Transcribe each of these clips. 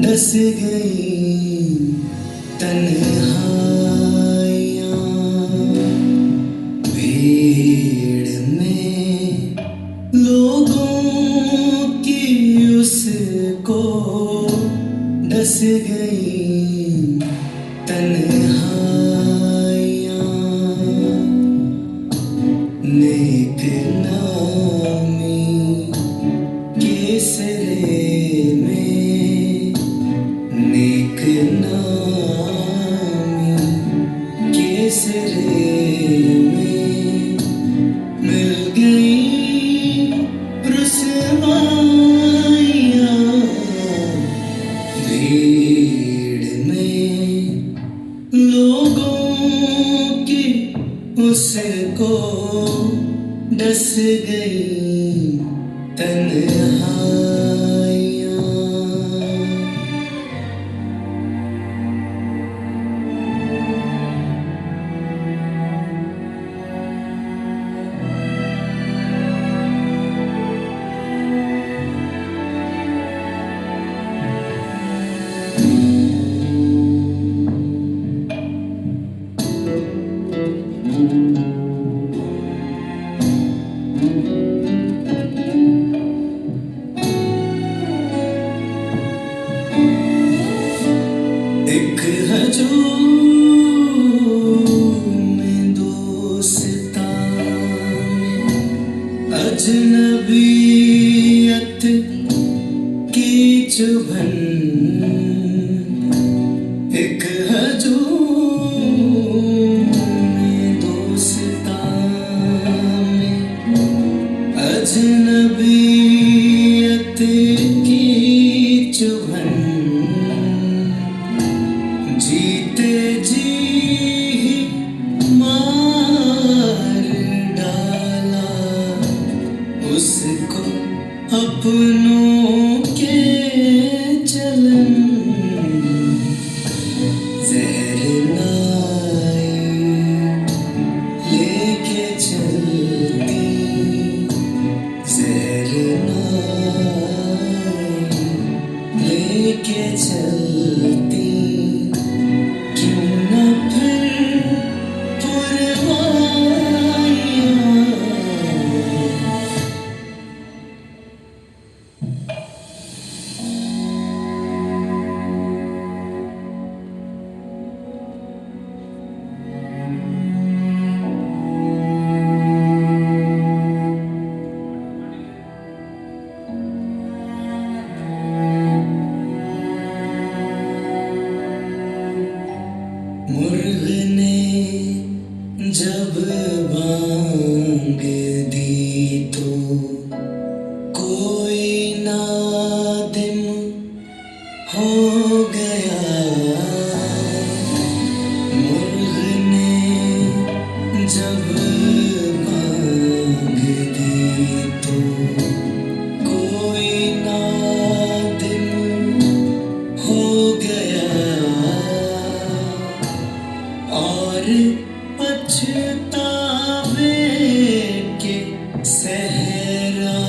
डस गई तन्हाइयाँ भीड़ में लोगों की उसको डस गई तन्हाइयाँ नेक नामी के सिरे में नेक नामी के सिरे में मिल गई रुसवाइयाँ भीड़ में लोगों की उसको डस गई तन्हाइयाँ। एक हजूम में दोस्तां अजनबियत की चुभन एक हजूम में दोस्तां अजनबियत की चुभन जीते जी ही मार डाला उसको अपनों के चलन जहर लाई लेके चलती जहर लाई लेके चलती मुर्ग ने जब बांग दी तो कोई नादिम हो गया मुर्ग ने जब बांग दी तो कोई नादिम हो गया और पछतावे के सहरा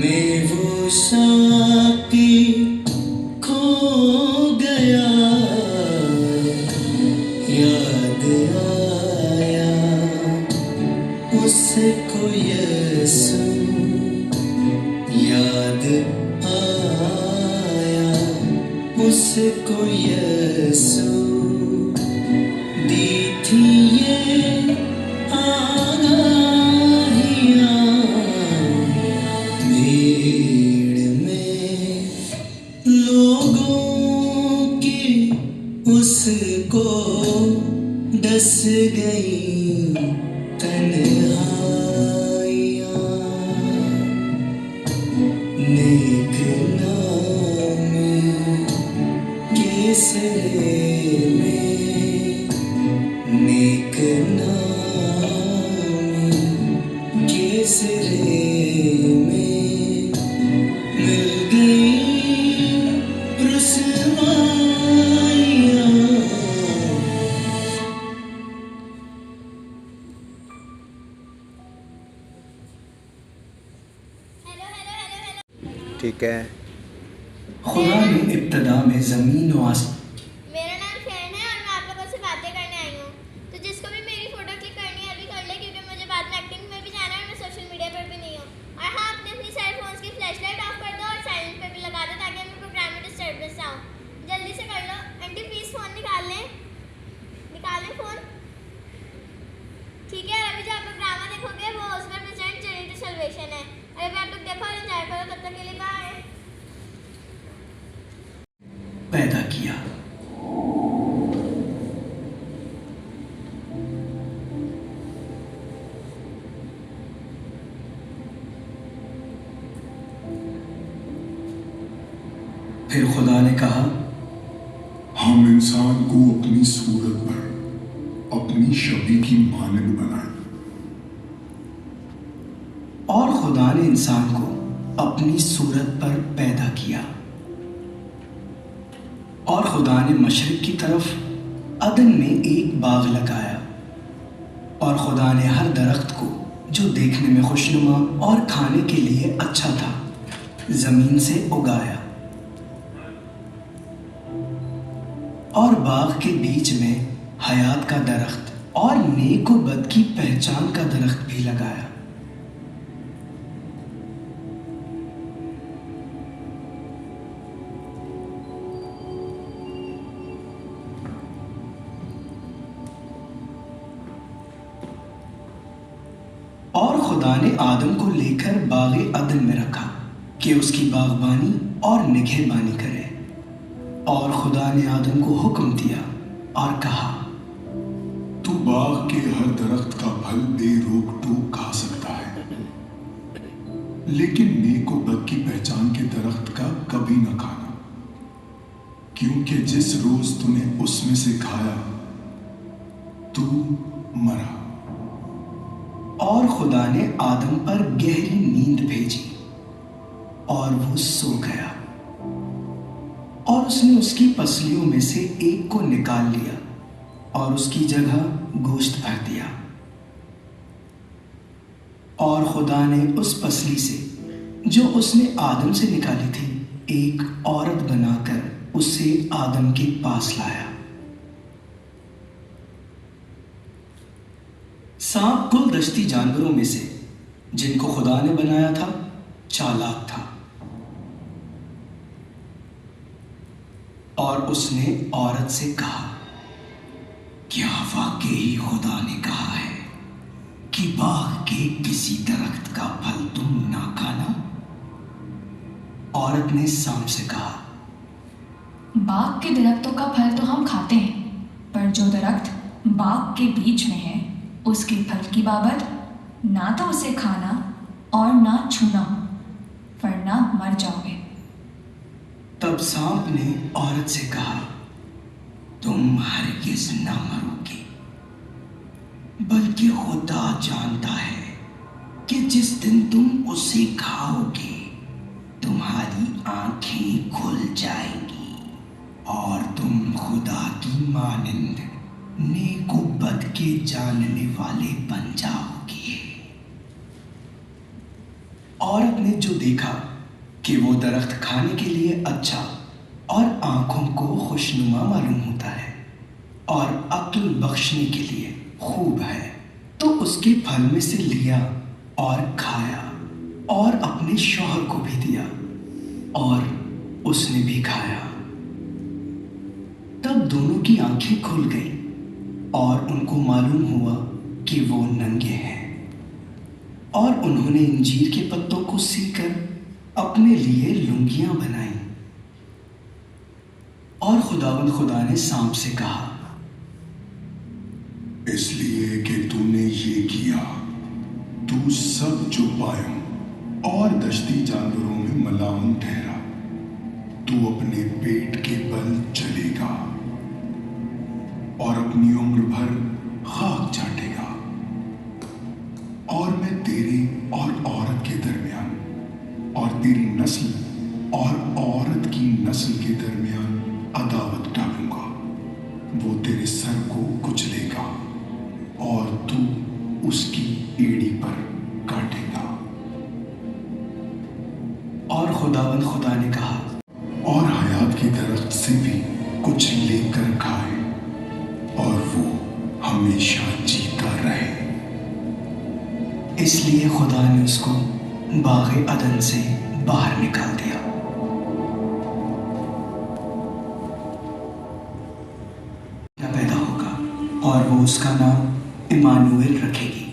में वो साकी खो गया याद आया उसको यीशु याद आया उसको यीशु दी थी ये आगाहियाँ भीड़ में लोगों की उसको डस गई तन्हाइयाँ नेक नामी के सिरे में नेक नामी के सिरे में मिल गई रुसवाइयाँ। ठीक है। खुदा ने इब्तदा में ज़मीन और मेरा नाम शहन है और मैं आप लोगों से बातें करने आई हूँ। तो जिसको भी मेरी फ़ोटो क्लिक करनी है अभी कर ले, क्योंकि मुझे बाद में एक्टिंग में भी जाना है और मैं सोशल मीडिया पर भी नहीं हूँ। और हाँ, अपनी सारे फ़ोन्स की फ्लैशलाइट ऑफ कर दो और साइलेंट पे भी लगा दो ताकि हमें प्रोग्राम में डिस्टर्बेंस ना हो। जल्दी से कर लो। आंटी प्लीज़ फ़ोन निकाल लें फ़ोन। ठीक है, और अभी जो आप लोग ड्रामा देखोगे वो उसमें प्रेजेंट जर्नी टू सल्वेशन है। और अभी आप लोग देखो और एंजॉय करो। तब तक के लिए बाय। पैदा किया। फिर खुदा ने कहा, हम इंसान को अपनी सूरत पर अपनी छवि की मानंद बनाएं। और खुदा ने इंसान को अपनी सूरत पर पैदा किया। और खुदा ने मशरिक की तरफ अदन में एक बाग लगाया और खुदा ने हर दरख्त को जो देखने में खुशनुमा और खाने के लिए अच्छा था जमीन से उगाया। और बाग के बीच में हयात का दरख्त और नेक व बद की पहचान का दरख्त भी लगाया। और खुदा ने आदम को लेकर बागे अदन में रखा कि उसकी बागबानी और निगहबानी करे। और खुदा ने आदम को हुक्म दिया और कहा, तू बाग के हर दरख्त का फल बेरोक टोक खा सकता है, लेकिन नेक व बद की पहचान के दरख्त का कभी न खाना, क्योंकि जिस रोज तूने उसमें से खाया तू मरा। और खुदा ने आदम पर गहरी नींद भेजी और वो सो गया। और उसने उसकी पसलियों में से एक को निकाल लिया और उसकी जगह गोश्त भर दिया। और खुदा ने उस पसली से जो उसने आदम से निकाली थी एक औरत बनाकर उसे आदम के पास लाया। सांप कुल दश्ती जानवरों में से जिनको खुदा ने बनाया था चालाक था। और उसने औरत से कहा, क्या वाकई खुदा ने कहा है कि बाग के किसी दरख्त का फल तुम ना खाना? औरत ने सांप से कहा, बाग के दरख्तों का फल तो हम खाते हैं, पर जो दरख्त बाग के बीच में है उसके फल की बाबत ना तो उसे खाना और ना छूना, वरना मर जाओगे। तब सांप ने औरत से कहा, तुम हरगिज न मरोगे, बल्कि खुदा जानता है कि जिस दिन तुम उसे खाओगे तुम्हारी आंखें खुल जाएंगी और तुम खुदा की मानंद नेक व बद के जानने वाले बन जाओगे। औरत ने जो देखा कि वो दरख्त खाने के लिए अच्छा और आंखों को खुशनुमा मालूम होता है और अक्ल बख्शने के लिए खूब है, तो उसके फल में से लिया और खाया और अपने शौहर को भी दिया और उसने भी खाया। तब दोनों की आंखें खुल गई और उनको मालूम हुआ कि वो नंगे हैं। और उन्होंने इंजीर के पत्तों को सीकर अपने लिए लुंगियां बनाई। और खुदा ने सांप से कहा, इसलिए कि तूने ये किया, तू सब जो पाया और दश्ती जानवरों में मलाउन ठहरा, तू अपने पेट के बल चलेगा और अपनी उम्र भर खाक चाटेगा। और मैं तेरे और औरत के दरमियान और तेरी नस्ल और औरत की नस्ल के दरमियान अदावत डालूंगा, वो तेरे सर को कुचलेगा और तू उसकी एड़ी पर काटेगा। और खुदा ने कहा, के दरख्त से भी कुछ लेकर खाए और वो हमेशा जीता रहे। इसलिए खुदा ने उसको बाग़े अदन से बाहर निकाल दिया। पैदा होगा और वो उसका नाम इमानुएल रखेगी।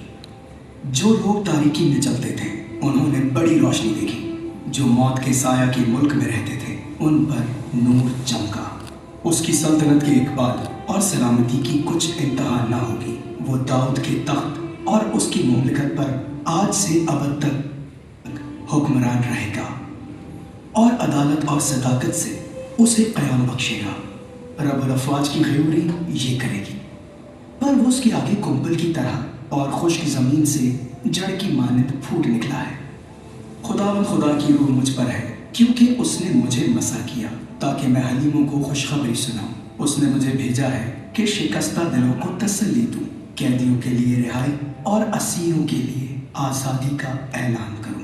जो लोग तारीकी में चलते थे उन्होंने बड़ी रोशनी देखी। जो मौत के साया के मुल्क में रहते थे उन पर नूर चमका। उसकी सल्तनत के इकबाल और सलामती की कुछ इंतहा ना होगी। वो दाऊद के तख्त और उसकी मुमलिकत पर आज से अबद तक हुक्मरान रहेगा और अदालत और सदाकत से उसे क़याम बख्शेगा। रब्बुल अफ़वाज की ग़यूरी ये करेगी, पर वो उसके आगे कुंबल की तरह और खुश्क ज़मीन से जड़ की मानद फूट निकला है। खुदा की रूह मुझ पर है, क्योंकि उसने मुझे मसा किया ताकि मैं हलीमों को खुशखबरी सुनाऊं। उसने मुझे भेजा है कि शिकस्ता दिलों को तसल्ली दूं, कैदियों के लिए रिहाई और असीरों के लिए आज़ादी का ऐलान करूं।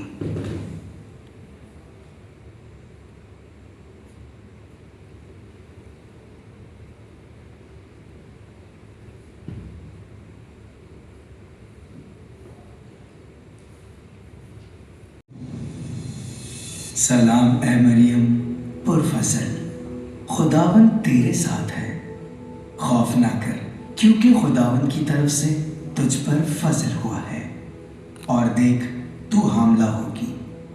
सलाम ए मरियम पुरफज़ल, खुदावन तेरे साथ है। खौफ ना कर, क्योंकि खुदावन की तरफ से तुझ पर फजल हुआ है। और देख, तू हामला होगी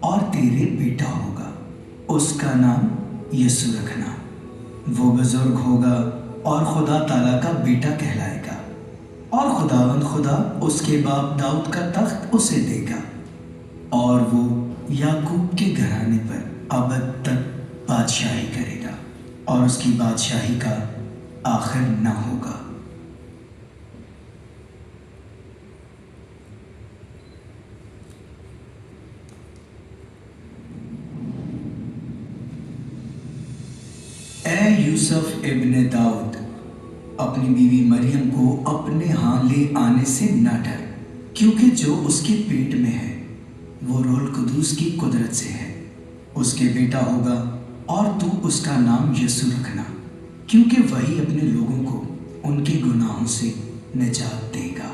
और तेरे बेटा होगा। उसका नाम यीशु रखना। वो बुजुर्ग होगा और खुदा ताला का बेटा कहलाएगा। और खुदावन खुदा उसके बाप दाऊद का तख्त उसे देगा और वो याकूब के घराने पर अबद तक बादशाही करेगा और उसकी बादशाही का आखिर न होगा। ए यूसुफ इब्ने दाऊद, अपनी बीवी मरियम को अपने यहाँ ले आने से न डर, क्योंकि जो उसके पेट में है वो रूहुल कुदूस की कुदरत से है। उसके बेटा होगा और तू उसका नाम यीशु रखना, क्योंकि वही अपने लोगों को उनके गुनाहों से निजात देगा।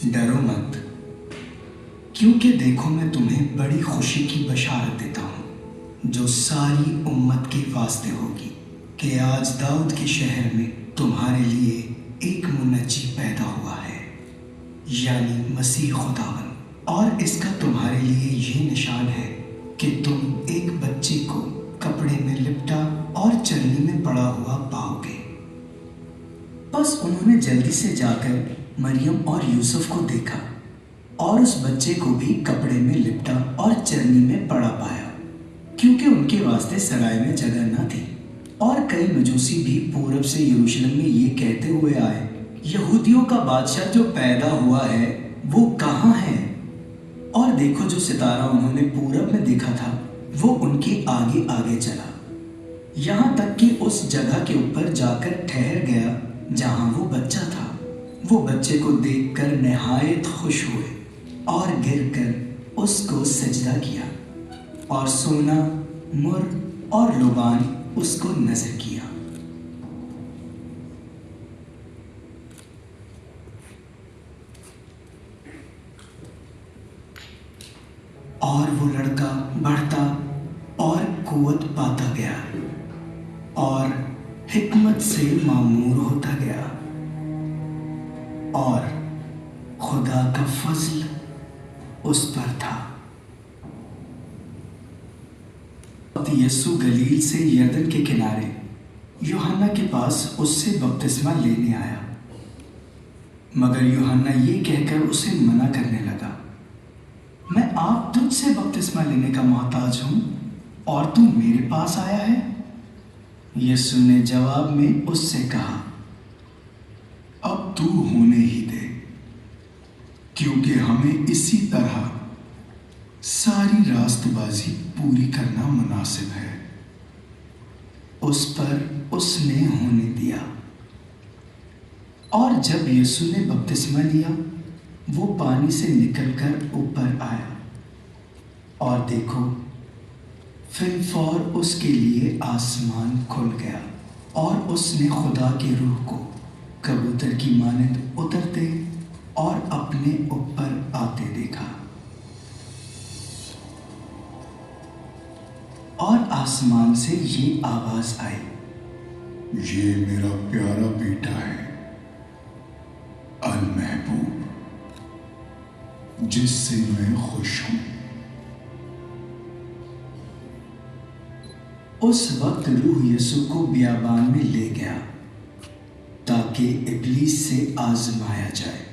डरो मत, क्योंकि देखो मैं तुम्हें बड़ी खुशी की बशारत देता हूँ जो सारी उम्मत के वास्ते होगी, कि आज दाऊद के शहर में तुम्हारे लिए एक मुनज्जी पैदा हुआ है, यानी मसीह खुदावन। और इसका तुम्हारे लिए ये निशान है कि तुम एक बच्चे को कपड़े में लिपटा और चलनी में पड़ा हुआ पाओगे। बस उन्होंने जल्दी से जाकर मरियम और यूसुफ को देखा और उस बच्चे को भी कपड़े में लिपटा और चरनी में पड़ा पाया, क्योंकि उनके वास्ते सराय में जगह न थी। और कई मजूसी भी पूरब से यरूशलेम में ये कहते हुए आए, यहूदियों का बादशाह जो पैदा हुआ है वो कहाँ है? और देखो, जो सितारा उन्होंने पूरब में देखा था वो उनके आगे आगे चला, यहाँ तक कि उस जगह के ऊपर जाकर ठहर गया जहाँ वो बच्चा था। वो बच्चे को देखकर नहायत खुश हुए और गिरकर उसको सजदा किया, और सोना, मुर और लुबान उसको नजर किया। और वो लड़का बढ़ता और कुव्वत पाता गया और हिकमत से मामूर होता गया, और खुदा का फजल उस पर था। यीशु गलील से यरदन के किनारे यूहन्ना के पास उससे बपतिस्मा लेने आया, मगर यूहन्ना ये कहकर उसे मना करने लगा, मैं आप तुझसे बपतिस्मा लेने का मोहताज हूँ और तू मेरे पास आया है। यीशु ने जवाब में उससे कहा, अब तू होने ही दे, क्योंकि हमें इसी तरह सारी रास्तबाजी पूरी करना मुनासिब है। उस पर उसने होने दिया। और जब यीशु ने बपतिस्मा लिया, वो पानी से निकलकर ऊपर आया, और देखो, फिलफौर उसके लिए आसमान खुल गया, और उसने खुदा के रूह को कबूतर की मानद उतरते और अपने ऊपर आते देखा। और आसमान से ये आवाज आई, ये मेरा प्यारा बेटा है, अल महबूब, जिससे मैं खुश हूं। उस वक्त रूह यीशु को बियाबान में ले गया ताकि इब्लीस से आजमाया जाए।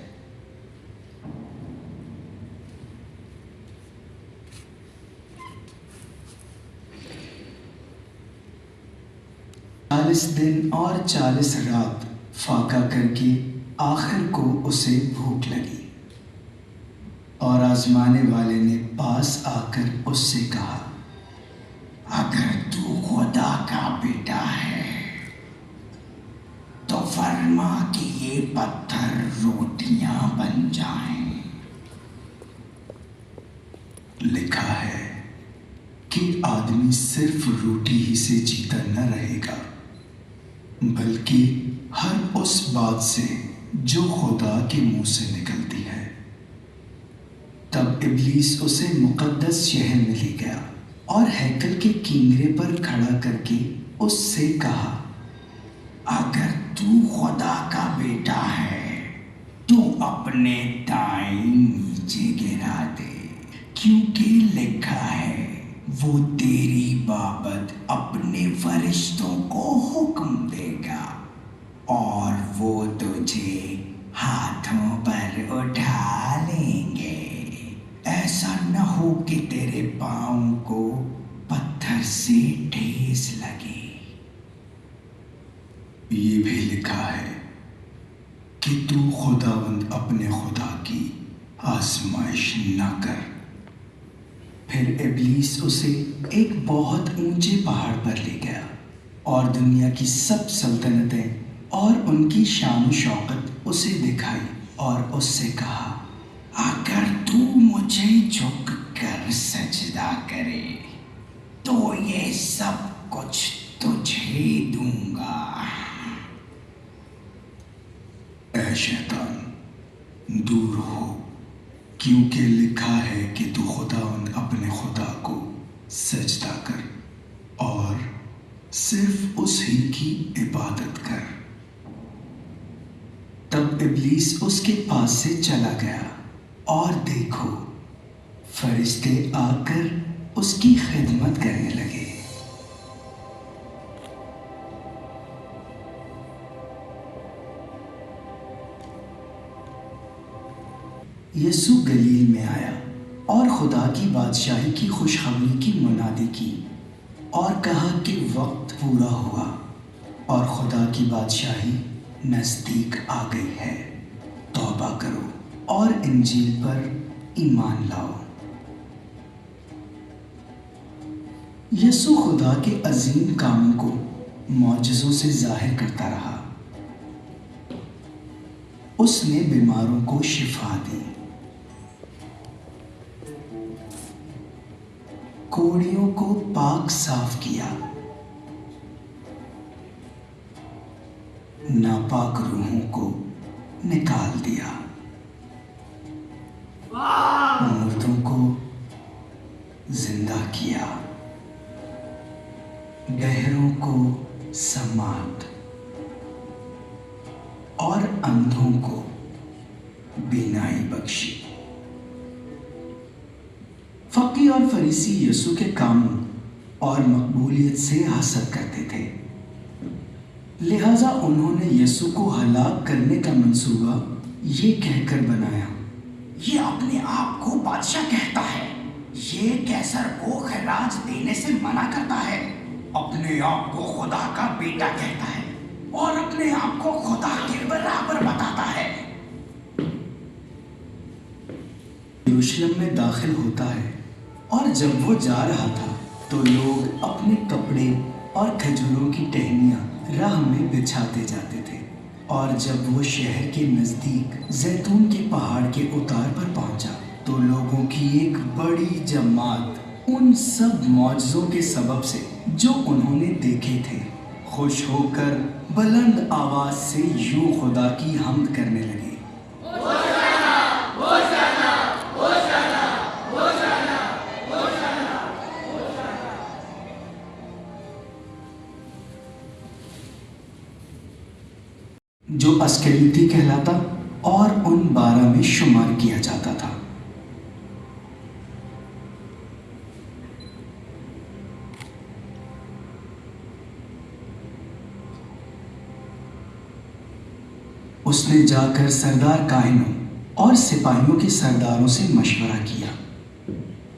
चालीस दिन और 40 रात फाका करके आखिर को उसे भूख लगी, और आजमाने वाले ने पास आकर उससे कहा, अगर तू खुदा का बेटा है तो फरमा कि ये पत्थर रोटियां बन जाएं। लिखा है कि आदमी सिर्फ रोटी ही से जीता न रहेगा, बल्कि हर उस बात से जो खुदा के मुंह से निकलती है। तब इब्लीस उसे मुकद्दस शहर में ले गया और हैकल के किनारे पर खड़ा करके उससे कहा, अगर तू खुदा का बेटा है तो अपने दाएं नीचे गिरा दे, क्योंकि लिखा है वो तेरी बाबत अपने फरिश्तों को हुक्म देगा और वो तुझे हाथों पर उठा लेंगे, ऐसा न हो कि तेरे पाँव को पत्थर से ठेस लगे। ये भी लिखा है कि तू खुदावंद अपने खुदा की आजमाइश न कर। फिर इब्लीस उसे एक बहुत ऊंचे पहाड़ पर ले गया और दुनिया की सब सल्तनतें और उनकी शान शौकत उसे दिखाई और उससे कहा, अगर तू मुझे झुक कर सजदा करे तो ये सब कुछ तुझे दूंगा। ऐ शैतान, दूर हो, क्योंकि लिखा है कि तू खुदावंद अपने खुदा को सजदा कर और सिर्फ उसी की इबादत कर। तब इब्लीस उसके पास से चला गया और देखो, फरिश्ते आकर उसकी खिदमत करने लगे। यीशु गलील में आया और खुदा की बादशाही की खुशखबरी की मुनादी की और कहा कि वक्त पूरा हुआ और खुदा की बादशाही नज़दीक आ गई है। तौबा करो और इंजील पर ईमान लाओ। यीशु खुदा के अजीम कामों को मौजज़ों से जाहिर करता रहा। उसने बीमारों को शिफा दी, कोड़ियों को पाक साफ किया, नापाक रूहों को निकाल दिया, मुर्दों को जिंदा किया, बहरों को समात और अंधों को बीनाई बख्शी। फकी और फरीसी यीशु के कामों और मकबूलियत से हसद करते थे, लिहाजा उन्होंने यीशु को हलाक करने का मंसूबा ये कहकर बनाया, ये अपने आप को बादशाह कहता है, ये कैसर को खराज देने से मना करता है, अपने आप को खुदा का बेटा कहता है और अपने आप को खुदा के बराबर बताता है। यरूशलेम में दाखिल होता है और जब वो जा रहा था तो लोग अपने कपड़े और खजूरों की टहनियाँ राह में बिछाते जाते थे। और जब वो शहर के नज़दीक जैतून के पहाड़ के उतार पर पहुंचा तो लोगों की एक बड़ी जमात उन सब मौजज़ों के सबब से जो उन्होंने देखे थे खुश होकर बुलंद आवाज से यूं खुदा की हम्द करने लगे। जो अस्कलीती कहलाता और उन 12 में शुमार किया जाता था। उसने जाकर सरदार काहिनों और सिपाहियों के सरदारों से मशवरा किया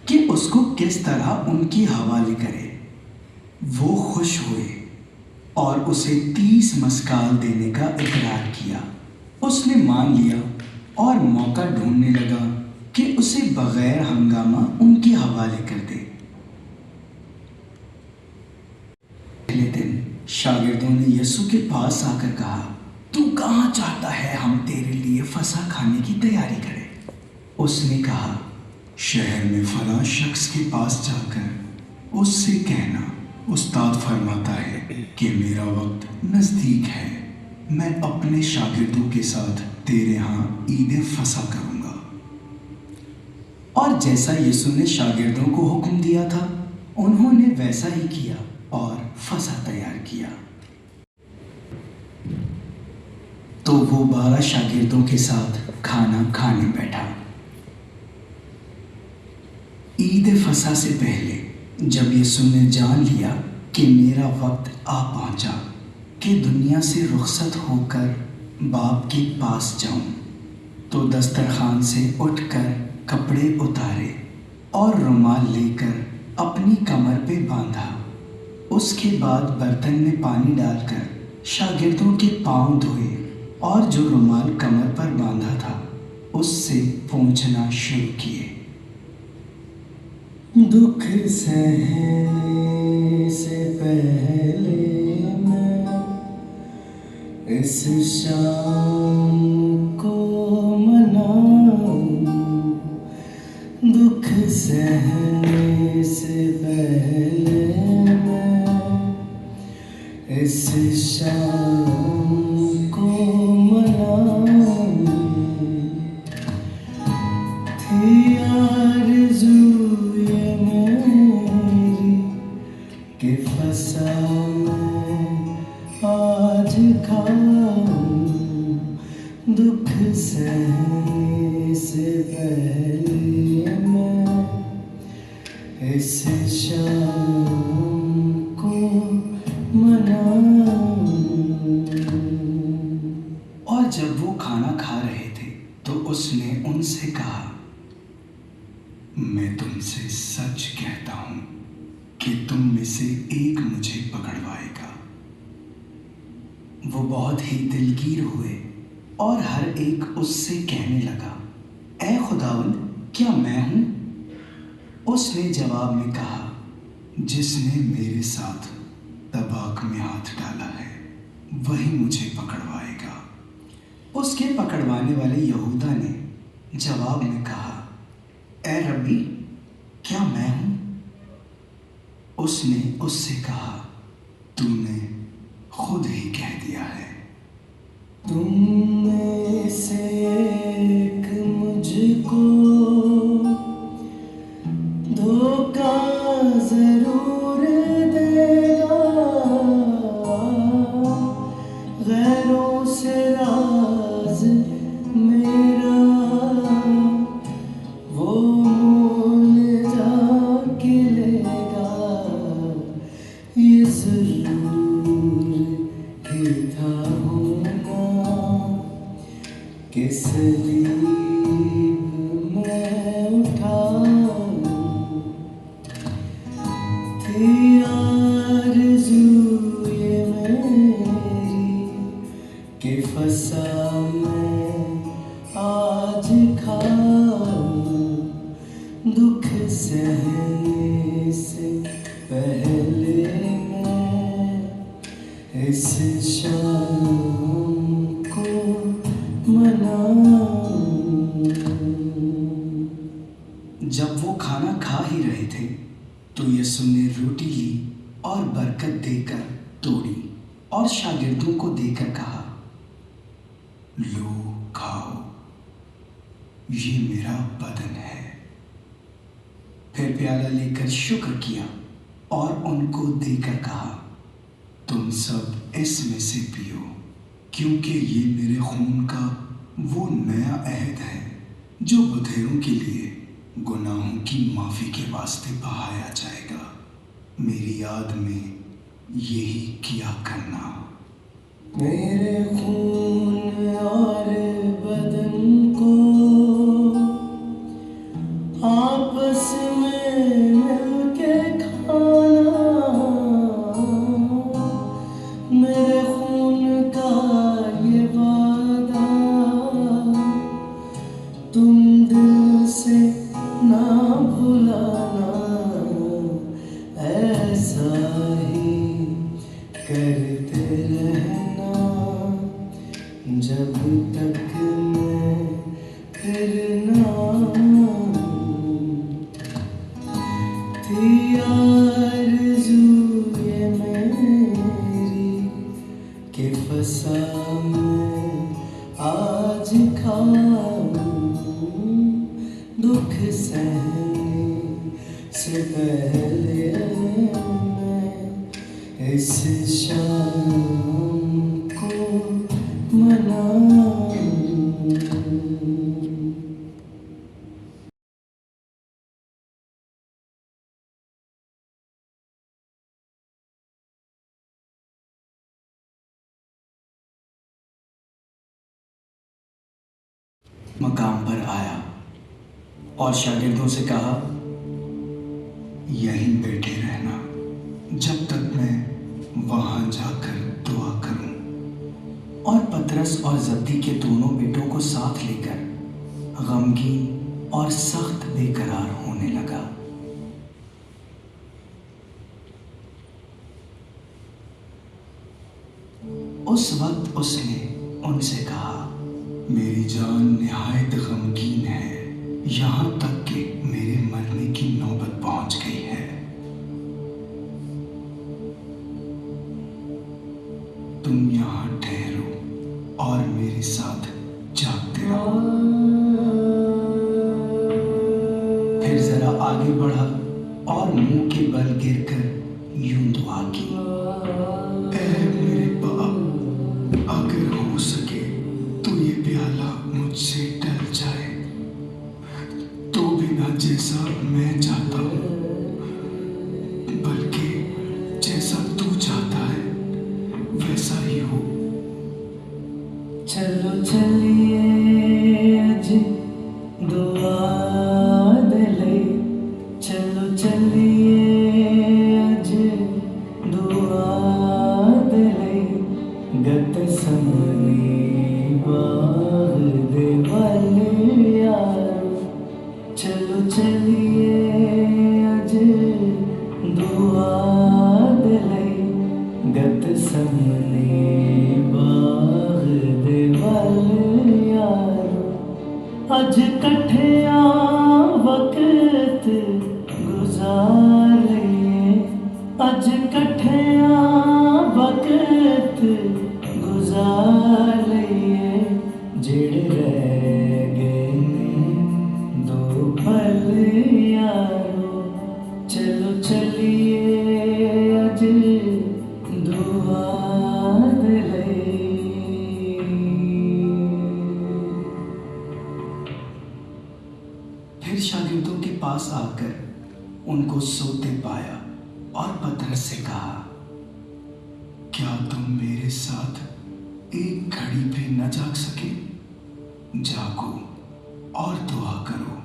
कि उसको किस तरह उनके हवाले करे। वो खुश हुए और उसे 30 मस्काल देने का इकरार किया। उसने मान लिया और मौका ढूंढने लगा कि उसे बगैर हंगामा उनके हवाले कर दे। पहले दिन शागिर्दों ने यीशु के पास आकर कहा, तू कहाँ चाहता है हम तेरे लिए फसह खाने की तैयारी करें? उसने कहा, शहर में फलां शख्स के पास जाकर उससे कहना, उस्ताद फरमाता है कि मेरा वक्त नज़दीक है, मैं अपने शागिर्दों के साथ तेरे यहाँ ईद फसह करूँगा। और जैसा यीशु ने शागिर्दों को हुक्म दिया था उन्होंने वैसा ही किया और फसह तैयार किया। तो वो 12 शागिर्दों के साथ खाना खाने बैठा। ईद फसह से पहले जब यीशु ने जान लिया कि मेरा वक्त आ पहुंचा कि दुनिया से रुखसत होकर बाप के पास जाऊं, तो दस्तरखान से उठकर कपड़े उतारे और रुमाल लेकर अपनी कमर पे बांधा। उसके बाद बर्तन में पानी डालकर शागिर्दों के पांव धोए और जो रुमाल कमर पर बांधा था उससे पोंछना शुरू किए। दुख सहने से पहले मैं इस शाम को मनाऊं, दुख सहने से पहले मैं इस शाम को मनाऊं। थी आरज़ू कि फसह मैं आज खाऊं, दुख सहने से पहले मैं इस शाम को मनाऊं। और जब वो खाना खा रहे थे तो उसने उनसे कहा, मैं तुमसे सच कहता हूं कि तुम में से एक मुझे पकड़वाएगा। वो बहुत ही दिलगीर हुए और हर एक उससे कहने लगा, ऐ खुदावंद, क्या मैं हूं? उसने जवाब में कहा, जिसने मेरे साथ तबाक में हाथ डाला है वही मुझे पकड़वाएगा। उसके पकड़वाने वाले यहूदा ने जवाब में कहा, ऐ रब्बी, क्या मैं हूं? उसने उससे कहा, तूने खुद ही कह दिया है। तुम में से एक मुझको धोखा जरूर देगा, गैरों से राज मेरा वो मोल जाके लेगा। ये जरूर ही था होना कि सलीब मैं उठाऊं, थी आरज़ू ये मेरी कि फसह मैं आज खाऊं, दुख सहने से पहले मैं इस उसने रोटी ली और बरकत देकर तोड़ी और शागिर्दों को देकर कहा, लो खाओ, ये मेरा बदन है। फिर प्याला लेकर शुक्र किया और उनको देकर कहा, तुम सब इसमें से पियो, क्योंकि ये मेरे खून का वो नया अहद है जो बधेरों के लिए गुनाहों की माफ़ी के वास्ते बहाया जाएगा। मेरी याद में यही किया करना। मेरे खून और बदन को आपस में मिलके खाना, मेरे खून का ये वादा तुम दिल से ना भुलाना, ऐसा ही करते रहना जब तक मैं फिर ना थी आरज़ू ये मेरी कि फसा मैं आज खाऊं, दुख सहने से पहले मैं इस शाम को मनाऊं। मकाम पर आया और शागिर्दों से कहा, यहीं बैठे रहना जब तक मैं वहां जाकर दुआ करूं। और पतरस और जब्दी के दोनों बेटों को साथ लेकर गमगीन और सख्त बेकरार होने लगा। उस वक्त उसने उनसे कहा, मेरी जान निहायत गमगीन है, यहाँ तक कि मेरे मरने की नौबत पहुंच गई है। तुम यहाँ ठहरो और मेरे साथ जागते रहो। फिर जरा आगे बढ़ा और मुंह के बल गिरकर यूं दुआ की, ऐ मेरे बाप, अगर हो सके तो ये प्याला मुझसे टल जाए, तो भी ना जैसा मैं चाहता हूँ, बल्कि जैसा तू चाहता है वैसा ही हो। चलो चलिए अज दुआ दे, चलो चलिए अज दुआ दे, गत समनी बाग दे वाले यारो, चलो चलिए अज दुआ दे, गत समनी बाग दे वाले यारो, अज कठिया वक्त गुजारे, अज कठिया वक्त गुजारे, जेड़े रह गए ने दो पल यारो, चलो चलिए अज दुआ दे। फिर शागिर्दों के पास आकर उनको सोते पाया और पतरस से कहा, क्या तुम मेरे साथ एक घड़ी भी न जाग सके? जागो और दुआ करो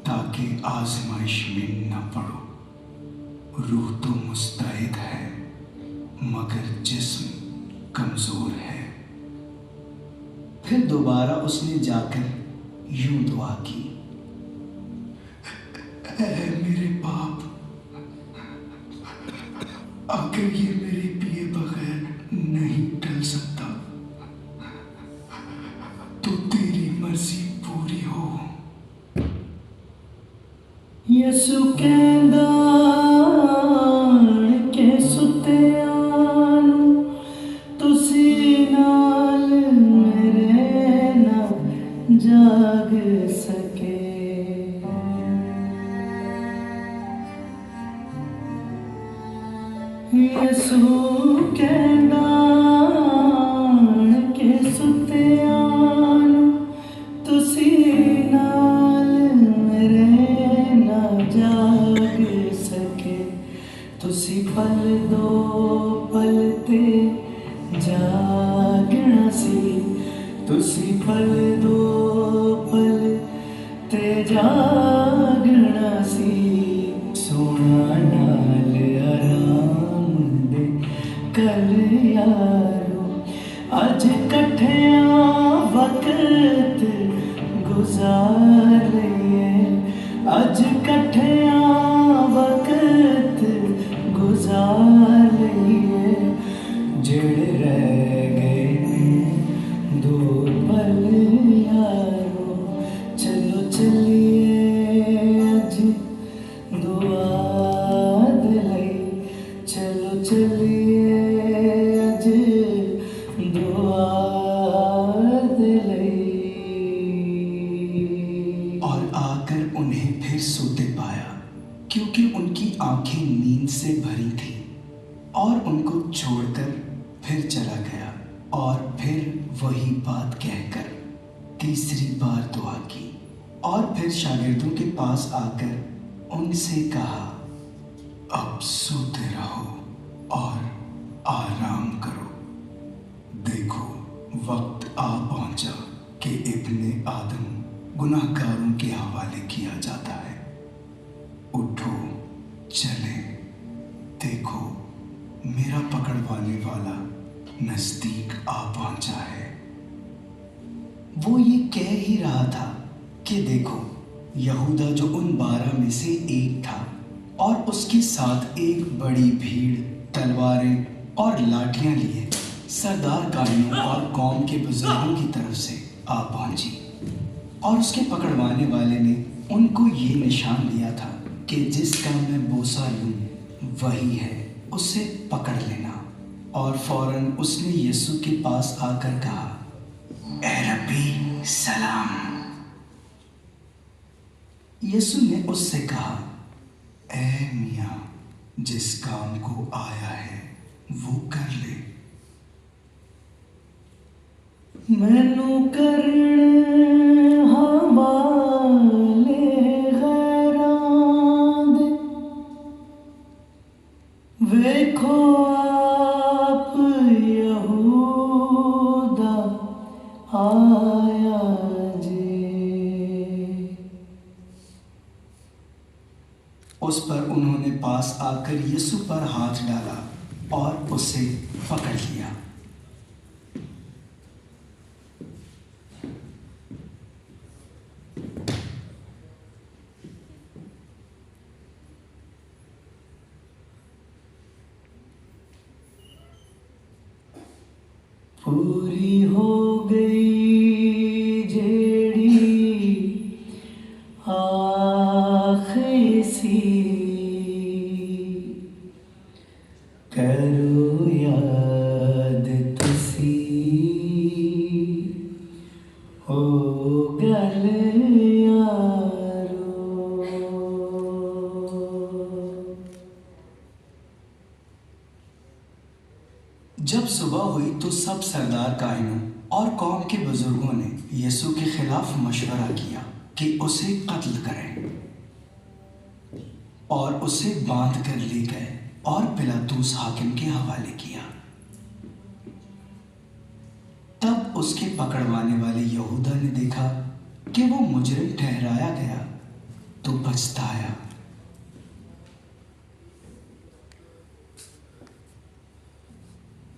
ताकि आजमाइश में न पड़ो। रूह तो मुस्तैद है मगर जिस्म कमजोर है। फिर दोबारा उसने जाकर यूं दुआ की, ऐ मेरे बाप, अगर ये मेरे पिए बगैर नहीं टल सकता तो तेरी मर्जी पूरी हो। यसु कहंदा यसू कहंदा कि सुत्तियां नूं तुसी नाल मेरे ना जाग सके, तुसी पल दो पल ते जागना सी, तुसी पल दो पल ते जागना सी। सोना नाल आराम दे कल यारो, अज कट्ठियां वक्त गुजार लईए, अज कट्ठियां वक्त गुजार लईए। जेड़े रह गए ने दो पल यारो, चलो चलिए अज दुआ दे लई, चलो चलिए अज दुआ दे लई। और आकर उन्हें फिर सोते पाया, क्योंकि उनकी आंखें नींद से भरी थी। और उनको छोड़कर फिर चला गया और फिर वही बात कहकर तीसरी बार दुआ की। और फिर शागिर्दों के पास आकर उनसे कहा, अब सोते रहो और आराम करो। देखो वक्त आ पहुंचा कि इब्ने आदम गुनाहगारों के हवाले किया जाता है। उठो चले, देखो मेरा पकड़वाने वाला नजदीक आ पहुंचा है। वो ये कह ही रहा था कि देखो यहूदा जो उन 12 में से एक था और उसके साथ एक बड़ी भीड़ तलवारें और लाठियां लिए सरदार कायनों और कौम के बुजुर्गों की तरफ से आ पहुंची। और उसके पकड़वाने वाले ने उनको ये निशान दिया था कि जिसका मैं बोसा लूं वही है, उसे पकड़ लेना। और फौरन उसने यीशु के पास आकर कहा, ए रब्बी सलाम। यीशु ने उससे कहा, ए मियाँ, जिस काम को आया है वो कर ले। मैनू करने हवाले गैरां दे, वेखो आप यहूदा आया जे। उस पर उन्होंने पास आकर यीशु पर हाथ डाला और उसे पकड़ लिया। पूरी हो गई जेड़ी आखिरी सी, करो याद तुसी हो गल यारो। जब सुबह हुई तो सब सरदार कायनों और कौम के बुजुर्गों ने यीशु के खिलाफ मशवरा किया कि उसे कत्ल करें, और उसे बांध कर ले गए और पिलातुस हाकिम के हवाले किया। तब उसके पकड़वाने वाले यहूदा ने देखा कि वो मुजरिम ठहराया गया तो पछताया।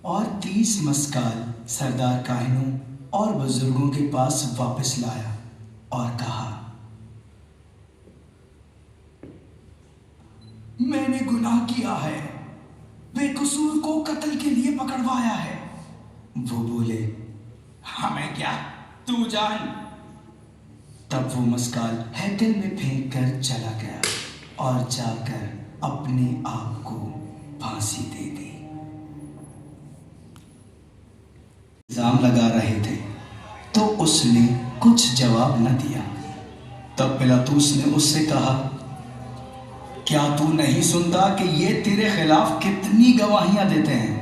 और 30 मस्काल सरदार काहिनों और बुजुर्गों के पास वापस लाया और कहा, मैंने गुनाह किया है, बेकसूर को कत्ल के लिए पकड़वाया है। वो बोले, हमें क्या, तू जान। तब वो मस्काल हैकल में फेंक कर चला गया और जाकर अपने आप को फांसी दे दी। इल्जाम लगा रहे थे तो उसने कुछ जवाब न दिया। तब पिलातुस ने उससे कहा, क्या तू नहीं सुनता कि ये तेरे खिलाफ कितनी गवाहियां देते हैं?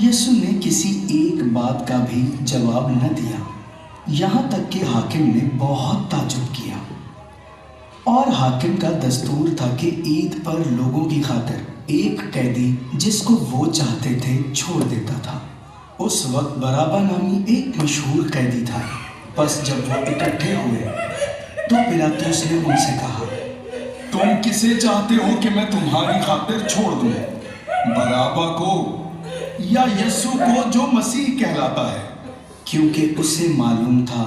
यीशु ने किसी एक बात का भी जवाब न दिया, यहाँ तक कि हाकिम ने बहुत ताज्जुब किया। और हाकिम का दस्तूर था कि ईद पर लोगों की खातिर एक कैदी जिसको वो चाहते थे छोड़ देता था। उस वक्त बराबा नामी एक मशहूर कैदी था। बस जब वो इकट्ठे हुए तो पिलातुस ने उनसे कहा, तुम किसे चाहते हो कि मैं तुम्हारी खातिर छोड़ दूं? बराबा को या यीशु को जो मसीह कहलाता है? क्योंकि उसे मालूम था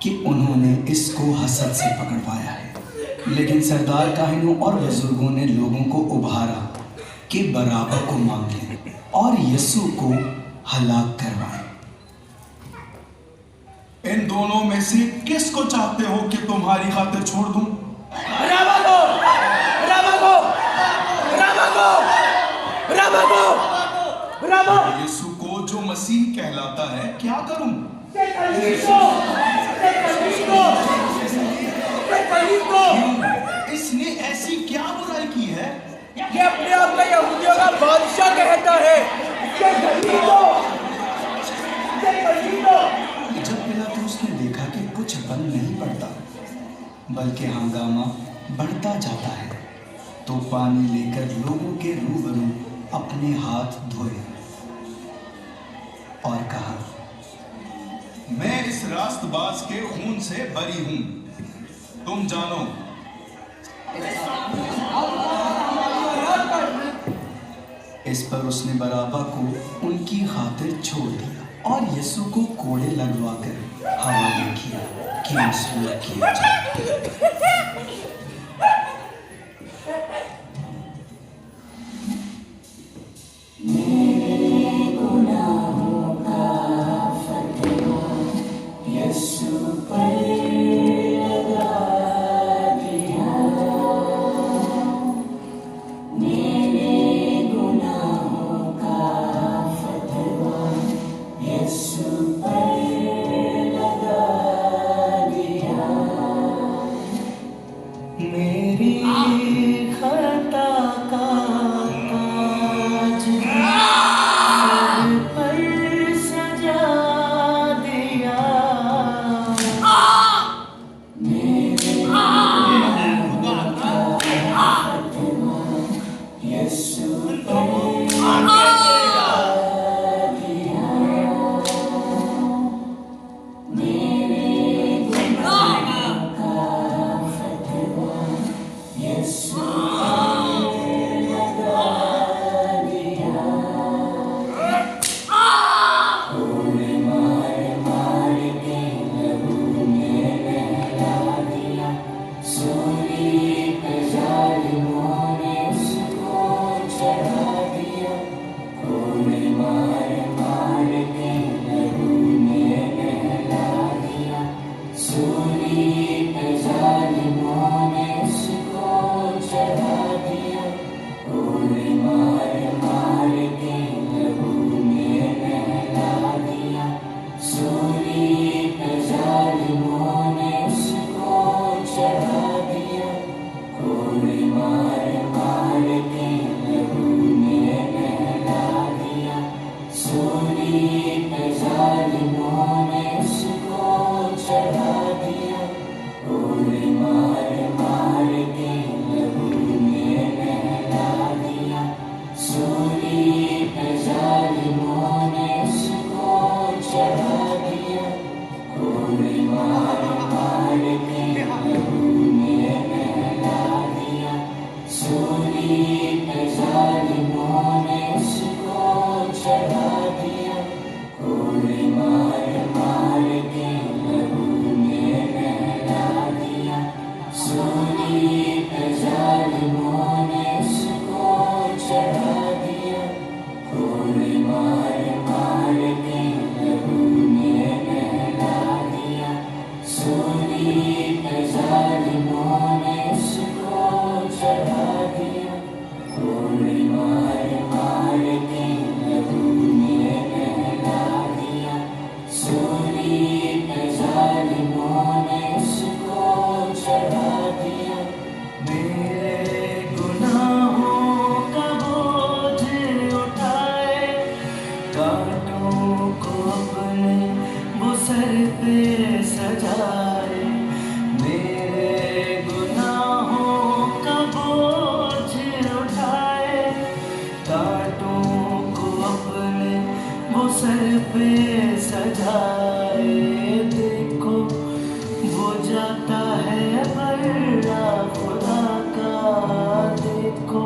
कि उन्होंने इसको हसद से पकड़वाया है। लेकिन सरदार काहिनों और बुजुर्गों ने लोगों को उभारा कि बराबा को मांग लें और यीशु को हलाक करवाएं। इन दोनों में से किसको चाहते हो कि तुम्हारी खातिर छोड़ दूं? बराबा को! बराबा को! बराबा को! बराबा को! बराबा! यीशु को जो मसीह कहलाता है क्या करूं? इसने ऐसी क्या बुराई की है? ये अपने आप में यहूदियों का बादशाह कहता है। जब पिलातुस ने देखा कि कुछ बन नहीं पड़ता बल्कि हंगामा बढ़ता जाता है, तो पानी लेकर लोगों के रूबरू अपने हाथ धोए और कहा, मैं इस रास्तबाज के खून से बरी हूं, तुम जानो। इस पर उसने बराबा को उनकी खातिर छोड़ दिया और यीशु को कोड़े लगवाकर हवाले किया कि मसरूर किया जाए। मेरी खता का ताज सर पर सजा दिया। मेरे गुनाहों का फतवा यीशु पर लगा दिया। मेरे गुनाहों का फतवा यीशु पर लगा दिया। कोड़े मार मार के लहू में नहला दिया। सूली पे जालिमों ने उसको चढ़ा दिया। कोड़े मार मार के लहू में नहला दिया। सूली पे जालिमों ने उसको चढ़ा दिया। कोड़े मार मार के लहू में नहला दिया। सूली पे जालिमों ने उसको चढ़ा दिया। कोड़े मार मार के लहू में नहला दिया। सूली पे जालिमों ने उसको चढ़ा दिया। कोड़े मार मार के लहू में नहला दिया। सूली पे जालिमों ने उसको चढ़ा दिया। कोड़े मार मार के लहू में नहला दिया। सूली पे जालिमों ने उसको चढ़ा दिया। कोड़े मार मार के लहू में नहला दिया। सूली पे जालिमों ने उसको चढ़ा दिया। सर पे सजाए, देखो वो जाता है बल्ला खुदा का, देखो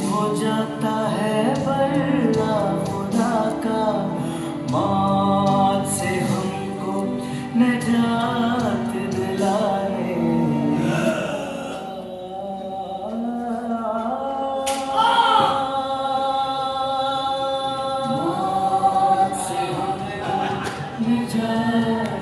वो जाता है बल्ला खुदा का, मौत से हमको नजात दिलाने। मौत से हमको नजात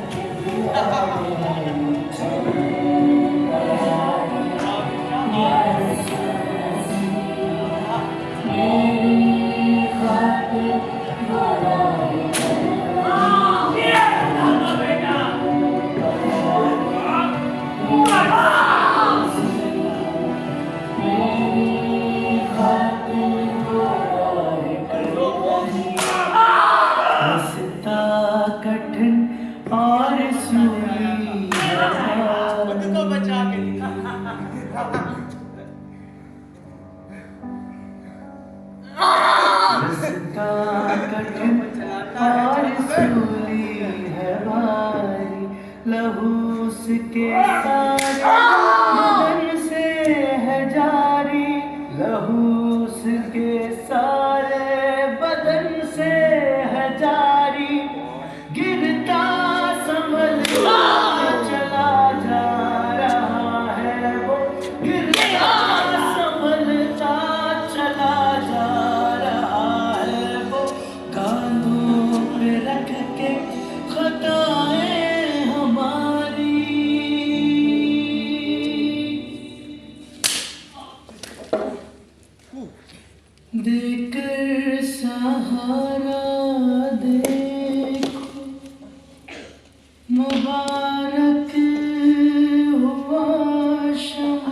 रास्ता कठिन और सूली को बचा के रास्ता कठिन और सूली है भारी, लहू उसके सारे बदन से है जारी, लहू उसके सारे बदन से है जारी, गिरता संभलता चला जा रहा है वो, गिरता संभलता चला जा रहा है वो, कांधों पे रख के खताएं हमारी। देकर सहारा देखो, मुबारक हुआ शम,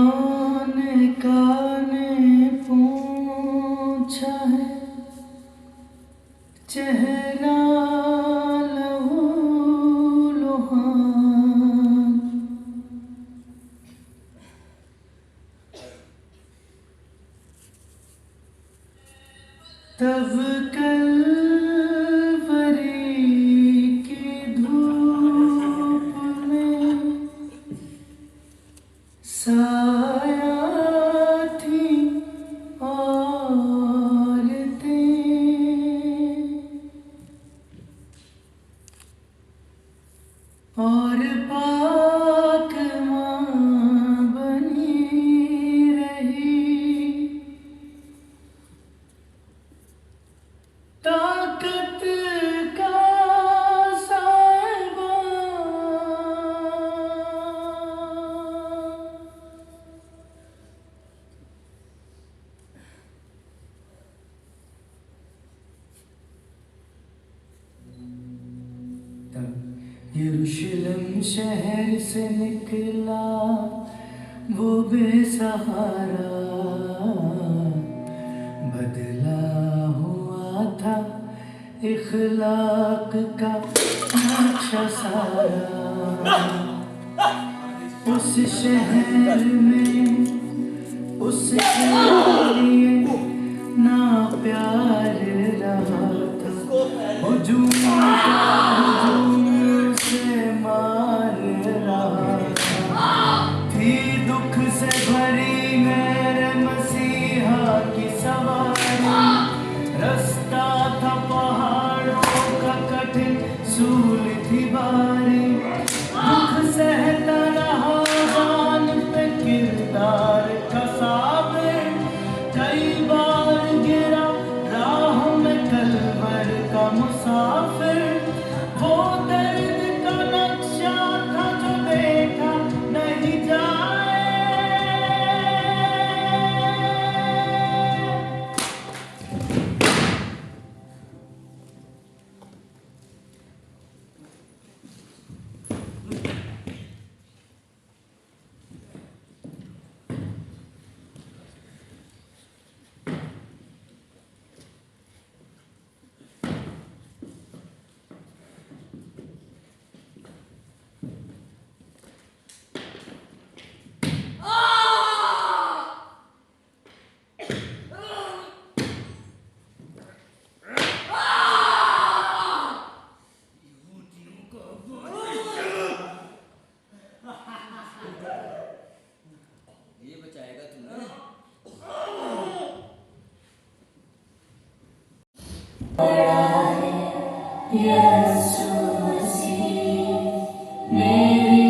वेरोनिका ने पूछा है चेहरा लहू लुहान, तब कलवरी की धूप में साया थी औरतें, और पाक माँ बनी रही, ताकत का साहिबा, यरूशलेम शहर से निकला वो बेसहारा, बदला हुआ था इखलाक का नक्शा सारा, उस शहर में उसके लिए ना प्यार रहा था, हुजूम से मार रहा था, थी दुख से भरी मेरे मसीहा की सवारी, रास्ता था पहाड़ों का कठिन, सूल थी बारी, दुख सहता रहा जान पे किरदार का साबिर, कई बार गिरा राह में कलवर का मुसाफिर, वो दर्द का नक्शा था जो देखा नहीं जाए। यीशु मसीह मेरी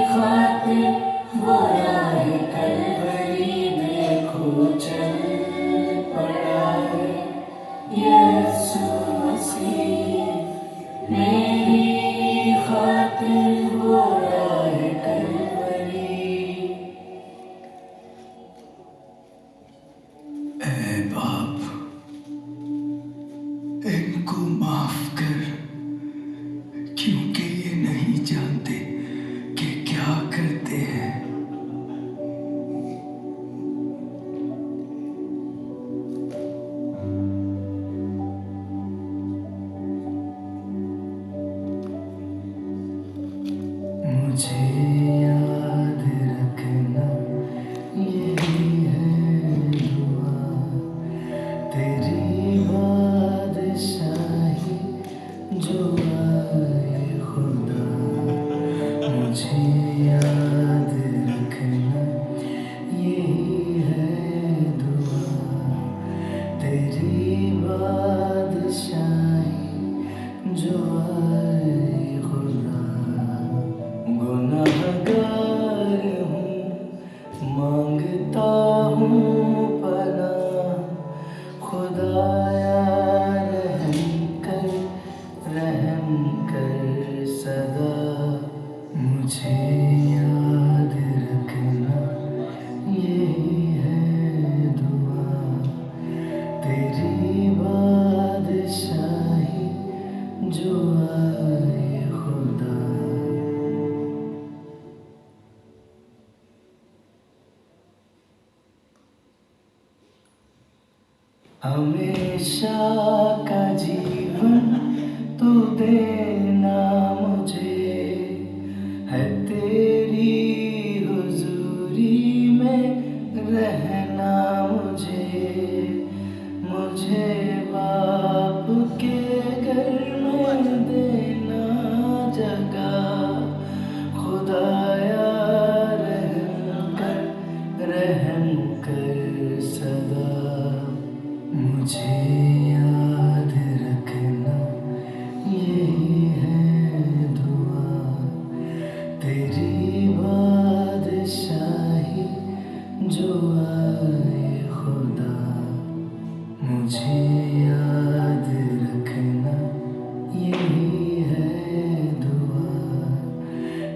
खातिर वो राह कलवरी में खो चल पड़ा है। यीशु मसीह मेरी खातिर वो राह कलवरी। ऐ बाप, इनको माफ कर, क्योंकि ये नहीं जानते कि क्या करते हैं। मुझे याद रखना यही है दुआ, तेरी बादशाही जो आए खुदा। मुझे याद रखना यही है दुआ, तेरी बादशाही जो आए खुदा। गुनाहगार हूँ, मांगता हूँ पनाह, खुदाया रहम कर सदा। मुझे याद रखना यही है दुआ, तेरी बादशाही जो आए खुदा। हमेशा का जीवन तू देना मुझे, है तेरी हुजूरी में रहना मुझे। मुझे बाप के घर में देना जगह, खुदाया रहम कर सदा। मुझे याद रखना यही है दुआ, तेरी बादशाही जो आए खुदा। मुझे याद रखना यही है दुआ,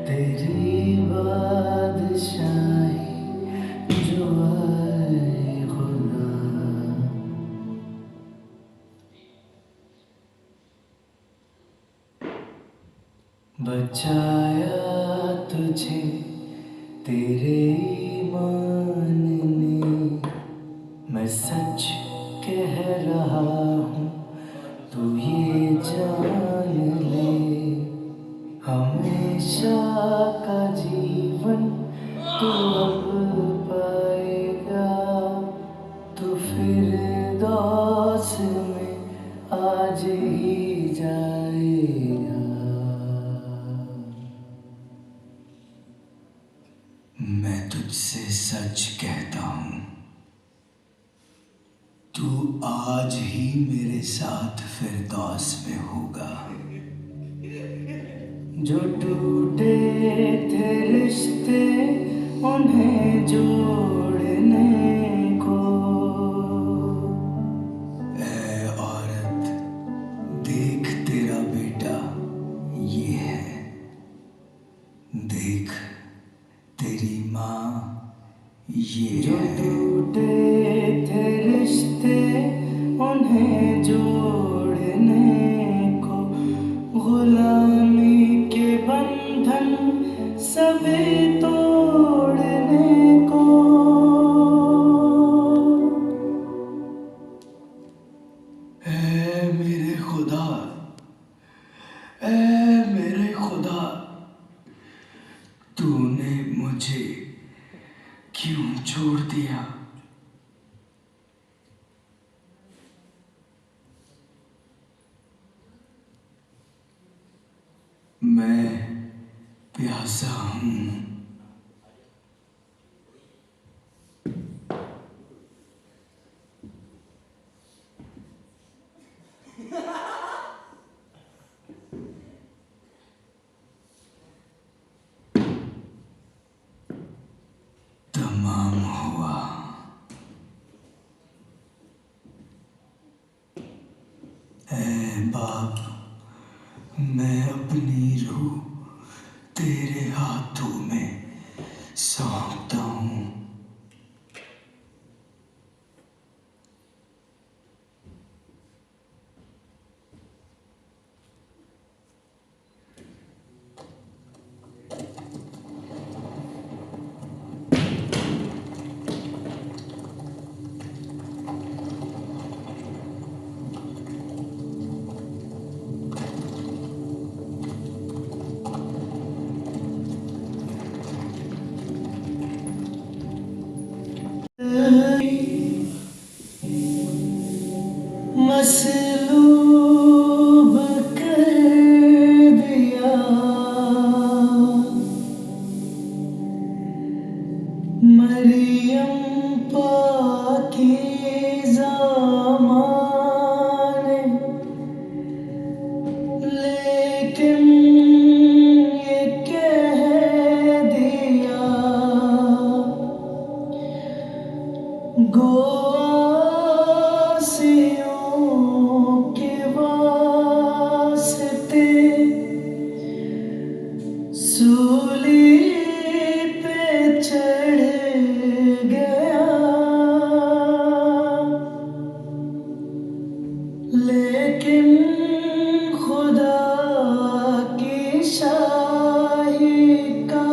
तेरी बादशाही जो आए खुदा। बचाया तुझे तेरे ईमान ने, मैं सच कह रहा हूँ तू ये जान ले। हमेशा का जीवन तू अब पाएगा, तू फिरदौस में आज ही जाएगा। मैं तुझसे सच कहता हूँ, तू आज ही मेरे साथ फिरदौस में होगा। जो टूटे थे रिश्ते उन्हें जोड़ने को, ऐ औरत, देख तेरा बेटा ये है, देख तेरी माँ ये जो है। टूटे थे रिश्ते उन्हें जोड़ने को, गुलामी के बंधन सभी तोड़ने को। ऐ मेरे खुदा, ऐ मेरे खुदा, तूने मुझे क्यों छोड़ दिया? मैं प्यासा हूँ। बाप, मैं अपनी रूह तेरे हाथों में सौंपता हूँ। मसलूब कर दिया मरियम पाकीज़ा माने, लेकिन ये कह दिया गोवासियों के वास्ते सूली पे चढ़ गया, लेकिन खुदा की शाही का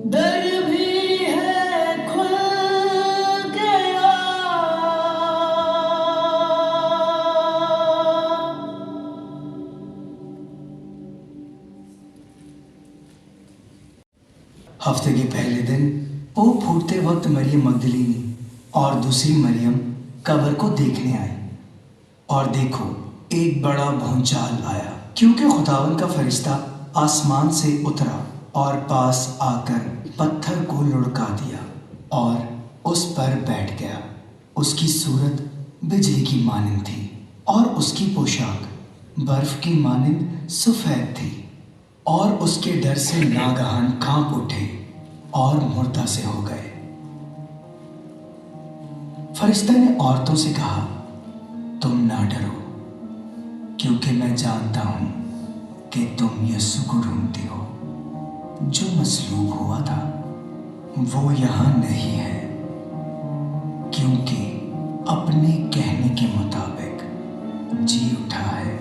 दर भी है खुल गया। हफ्ते के पहले दिन पोप फूटते वक्त मरियम मगदलीनी और दूसरी मरियम कब्र को देखने आई। और देखो, एक बड़ा भूचाल आया, क्योंकि खुदावन का फरिश्ता आसमान से उतरा और पास आकर पत्थर को लुढ़का दिया और उस पर बैठ गया। उसकी सूरत बिजली की मानिंद थी और उसकी पोशाक बर्फ की मानिंद सफ़ेद थी। और उसके डर से नागहान कांप उठे और मुर्दा से हो गए। फरिश्ता ने औरतों से कहा, तुम ना डरो, क्योंकि मैं जानता हूं कि तुम यीशु को ढूंढती हो, जो मसलूब हुआ था। वो यहाँ नहीं है, क्योंकि अपने कहने के मुताबिक जी उठा है।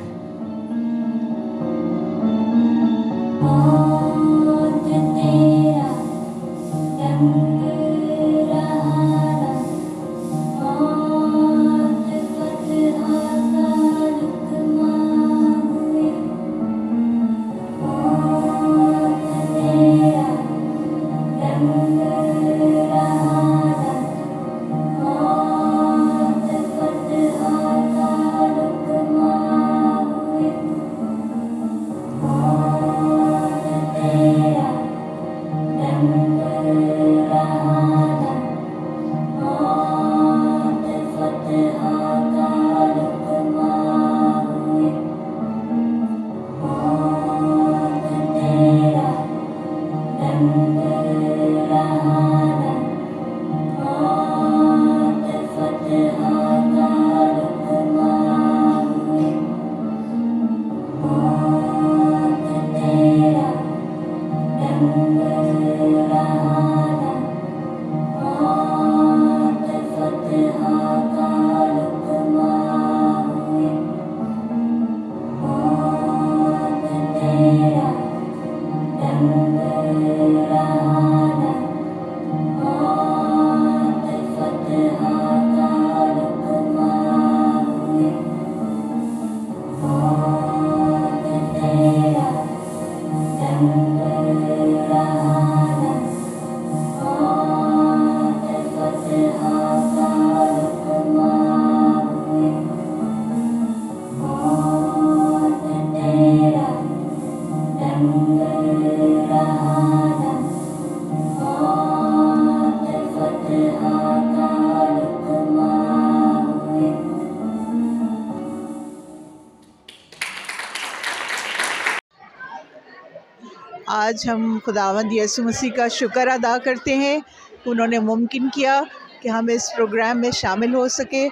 आज हम खुदावंद यीशु मसीह का शुक्र अदा करते हैं। उन्होंने मुमकिन किया कि हम इस प्रोग्राम में शामिल हो सके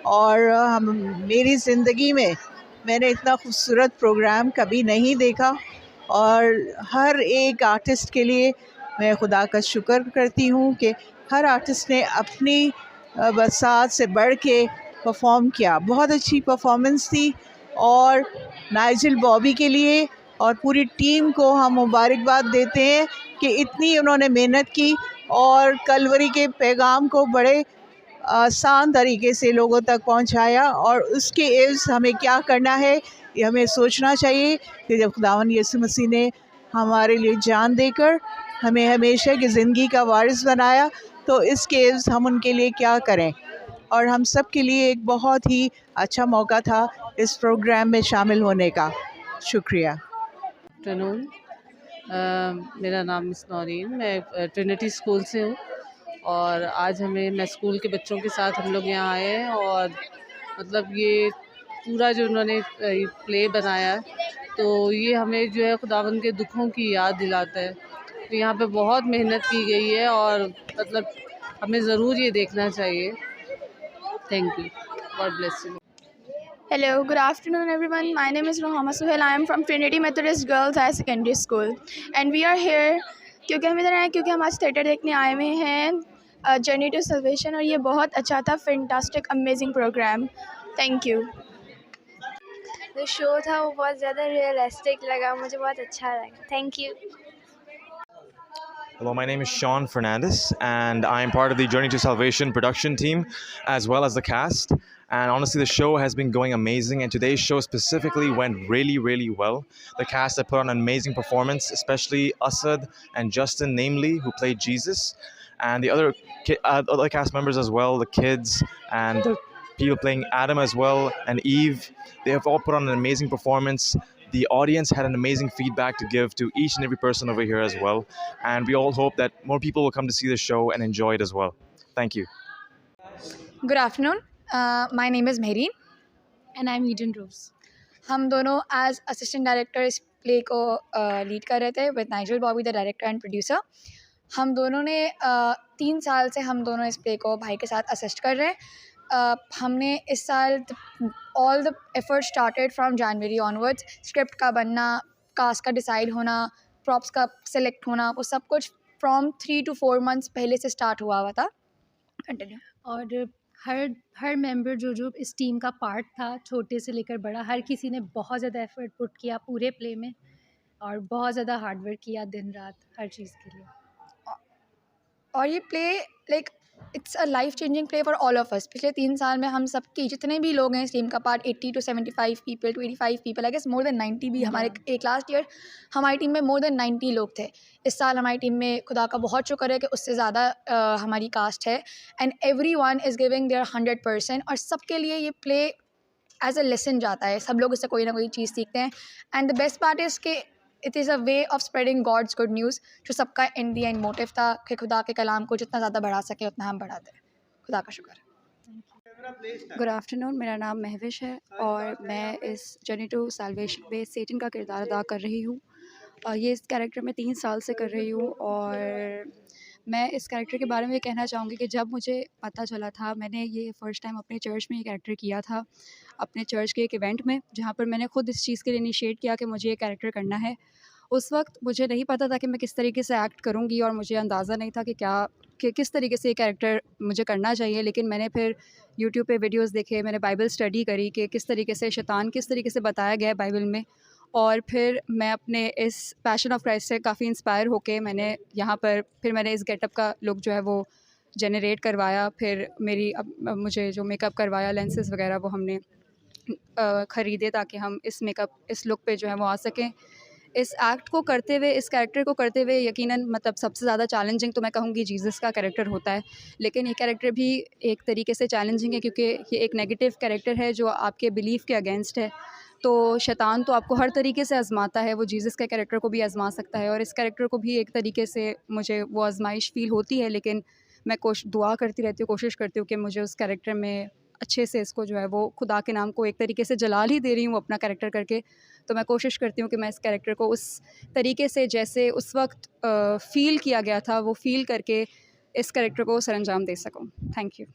और मेरी ज़िंदगी में मैंने इतना खूबसूरत प्रोग्राम कभी नहीं देखा और हर एक आर्टिस्ट के लिए मैं खुदा का शुक्र करती हूँ कि हर आर्टिस्ट ने अपनी बरसात से बढ़ के परफॉर्म किया। बहुत अच्छी परफॉर्मेंस थी और नाइजल बॉबी के लिए और पूरी टीम को हम मुबारकबाद देते हैं कि इतनी उन्होंने मेहनत की और कलवरी के पैगाम को बड़े आसान तरीके से लोगों तक पहुंचाया। और उसके एवज़ हमें क्या करना है, ये हमें सोचना चाहिए कि जब खुदावंद यीशु मसीह ने हमारे लिए जान देकर हमें हमेशा की ज़िंदगी का वारिस बनाया, तो इसके एवज़ हम उनके लिए क्या करें। और हम सब के लिए एक बहुत ही अच्छा मौका था इस प्रोग्राम में शामिल होने का। शुक्रिया। आफ्टरनून, मेरा नाम मिस नौरीन, मैं ट्रिनिटी स्कूल से हूँ और आज मैं स्कूल के बच्चों के साथ हम लोग यहाँ आए हैं और मतलब ये पूरा जो उन्होंने प्ले बनाया है तो ये हमें जो है खुदावंद के दुखों की याद दिलाता है। तो यहाँ पे बहुत मेहनत की गई है और मतलब हमें ज़रूर ये देखना चाहिए। Thank you, God bless you. Hello, good afternoon everyone. My name is Rohama Suhail. I am from Trinity Methodist Girls High Secondary School and we are here क्योंकि हम इधर आए क्योंकि हम आज थिएटर देखने आए हुए हैं जर्नी टू सल्वेशन और ये बहुत अच्छा था, fantastic amazing programme. Thank you. जो शो था वो बहुत ज़्यादा रियलिस्टिक लगा, मुझे बहुत अच्छा लगा। Thank you. Hello, my name is Sean Fernandez and I am part of the Journey to Salvation production team as well as the cast. And honestly, the show has been going amazing and today's show specifically went really, really well. The cast have put on an amazing performance, especially Asad and Justin, namely, who played Jesus. And the other cast members as well, the kids and the people playing Adam as well and Eve. They have all put on an amazing performance. The audience had an amazing feedback to give to each and every person over here as well. And we all hope that more people will come to see the show and enjoy it as well. Thank you. Good afternoon. My name is Mehreen and I'm Eden Rose. हम दोनों as assistant director इस play को lead कर रहे थे with Nigel Bobby the director and producer. हम दोनों ने 3 साल से हम दोनों इस प्ले को भाई के साथ असिस्ट कर रहे हैं। हमने इस साल all the effort started from January onwards. Script का बनना, कास्ट का डिसाइड होना, प्रॉप्स का सिलेक्ट होना, वो सब कुछ फ्रॉम 3 to 4 months पहले से स्टार्ट हुआ था। कंटिन्यू। और हर मेंबर जो इस टीम का पार्ट था, छोटे से लेकर बड़ा, हर किसी ने बहुत ज़्यादा एफर्ट पुट किया पूरे प्ले में और बहुत ज़्यादा हार्डवर्क किया दिन रात हर चीज़ के लिए। और ये play like it's a life changing play for all of us. पिछले 3 साल में हम सबकी जितने भी लोग हैं इस टीम का part 80 to 75 people to 85 people, I guess more than 90 भी हमारे एक लास्ट ईयर हमारी टीम में मोर देन 90 लोग थे। इस साल हमारी टीम में खुदा का बहुत शुक्र है कि उससे ज़्यादा हमारी कास्ट है and everyone is giving their 100% और सबके लिए ये प्ले एज अ लेसन जाता है। सब लोग इससे कोई ना कोई चीज़ सीखते हैं and the best part is कि it is a way of spreading God's good news, जो सबका इन दी एंड मोटिव था कि खुदा के कलाम को जितना ज़्यादा बढ़ा सके उतना हम बढ़ाते हैं। खुदा का शुक्र। गुड आफ्टरनून, मेरा नाम महविश है और मैं इस जर्नी टू साल्वेशन में सेटन का किरदार अदा कर रही हूँ। ये इस कैरेक्टर में 3 साल से कर रही हूँ और मैं इस कैरेक्टर के बारे में ये कहना चाहूँगी कि जब मुझे पता चला था, मैंने ये फ़र्स्ट टाइम अपने चर्च में ये कैरेक्टर किया था, अपने चर्च के एक इवेंट में, जहाँ पर मैंने खुद इस चीज़ के लिए इनिशिएट किया कि मुझे ये कैरेक्टर करना है। उस वक्त मुझे नहीं पता था कि मैं किस तरीके से एक्ट करूँगी और मुझे अंदाज़ा नहीं था कि किस तरीके से ये कैरेक्टर मुझे करना चाहिए। लेकिन मैंने फिर यूट्यूब पे वीडियोस देखे, मैंने बाइबल स्टडी करी कि किस तरीके से शैतान किस तरीके से बताया गया है बाइबल में, और फिर मैं अपने इस पैशन ऑफ क्राइस्ट से काफ़ी इंस्पायर होके मैंने यहाँ पर फिर मैंने इस गेटअप का लुक जो है वो जनरेट करवाया। फिर मुझे जो मेकअप करवाया, लेंसेज वगैरह वो हमने ख़रीदे ताकि हम इस लुक पे जो है वो आ सकें। इस एक्ट को करते हुए, इस कैरेक्टर को करते हुए यकीनन मतलब सबसे ज़्यादा चैलेंजिंग तो मैं कहूँगी जीसस का कैरेक्टर होता है, लेकिन ये कैरेक्टर भी एक तरीके से चैलेंजिंग है क्योंकि ये एक नेगेटिव कैरेक्टर है जो आपके बिलीफ के अगेंस्ट है। तो शैतान तो आपको हर तरीके से आजमाता है, वो जीसस के कैरेक्टर को भी आजमा सकता है और इस कैरेक्टर को भी एक तरीके से मुझे वो आजमाइश फ़ील होती है। लेकिन मैं दुआ करती रहती हूँ, कोशिश करती हूँ कि मुझे उस कैरेक्टर में अच्छे से इसको जो है वो खुदा के नाम को एक तरीके से जलाल ही दे रही हूँ अपना कैरेक्टर करके। तो मैं कोशिश करती हूँ कि मैं इस कैरेक्टर को उस तरीके से जैसे उस वक्त फ़ील किया गया था वो फ़ील करके इस कैरेक्टर को सरअंजाम दे सकूँ। Thank you.